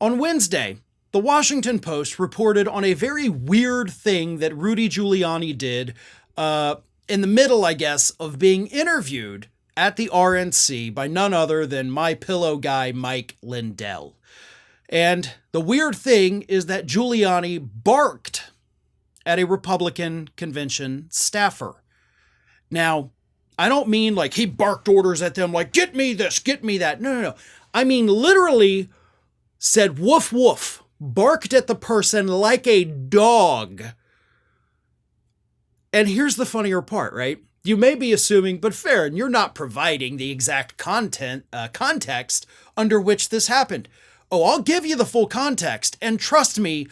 On Wednesday, the Washington Post reported on a very weird thing that Rudy Giuliani did in the middle, I guess, of being interviewed at the RNC by none other than my pillow guy, Mike Lindell. And the weird thing is that Giuliani barked at a Republican convention staffer. Now, I don't mean like he barked orders at them like, get me this, get me that. No. I mean literally said woof woof, barked at the person like a dog. And here's the funnier part, right? You may be assuming, but Farron, you're not providing the exact context under which this happened. Oh, I'll give you the full context. And trust me,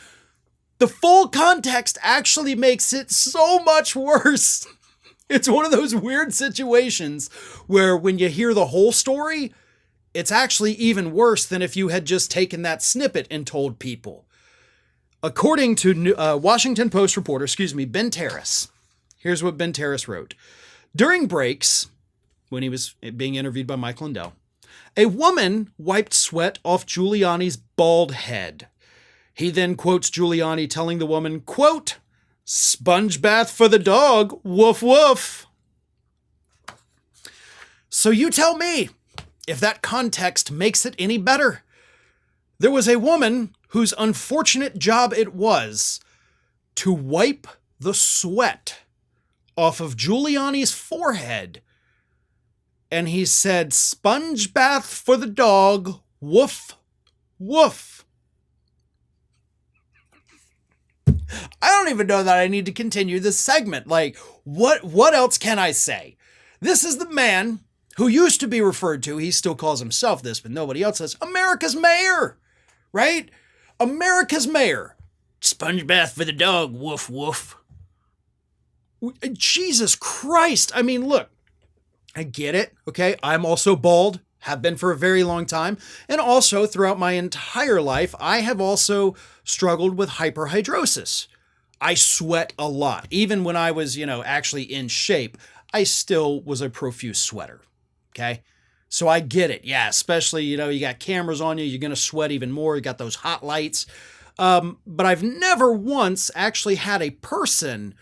the full context actually makes it so much worse. It's one of those weird situations where when you hear the whole story, it's actually even worse than if you had just taken that snippet and told people. According to Washington Post reporter, Ben Terris, here's what Ben Terris wrote. During breaks, when he was being interviewed by Mike Lindell, a woman wiped sweat off Giuliani's bald head. He then quotes Giuliani telling the woman, quote, "Sponge bath for the dog, woof woof." So you tell me if that context makes it any better. There was a woman whose unfortunate job it was to wipe the sweat off of Giuliani's forehead. And he said, "Sponge bath for the dog, woof, woof." I don't even know that I need to continue this segment. Like, what else can I say? This is the man who used to be referred to, he still calls himself this, but nobody else says, America's mayor, right? America's mayor. Sponge bath for the dog, woof, woof. Jesus Christ. I mean, look, I get it, okay? I'm also bald, have been for a very long time. And also throughout my entire life, I have also struggled with hyperhidrosis. I sweat a lot. Even when I was, actually in shape, I still was a profuse sweater, okay? So I get it. Yeah, especially, you got cameras on you, you're going to sweat even more. You got those hot lights. But I've never once actually had a person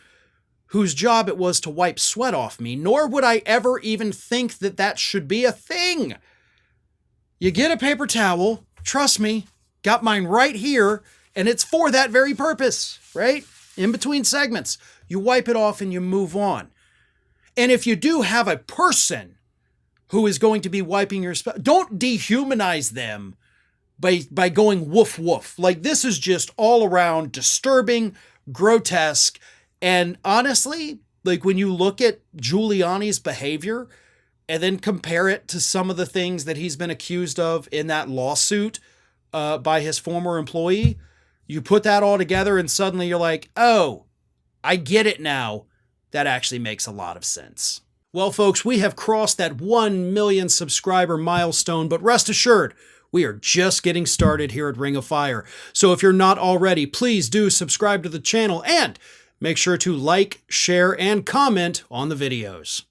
whose job it was to wipe sweat off me, nor would I ever even think that that should be a thing. You get a paper towel, trust me, got mine right here, and it's for that very purpose, right? In between segments, you wipe it off and you move on. And if you do have a person who is going to be wiping your sweat, don't dehumanize them by going woof woof. Like, this is just all around disturbing, grotesque. And honestly, like when you look at Giuliani's behavior and then compare it to some of the things that he's been accused of in that lawsuit by his former employee, you put that all together and suddenly you're like, oh, I get it now. That actually makes a lot of sense. Well, folks, we have crossed that 1 million subscriber milestone, but rest assured, we are just getting started here at Ring of Fire. So if you're not already, please do subscribe to the channel and make sure to like, share, and comment on the videos.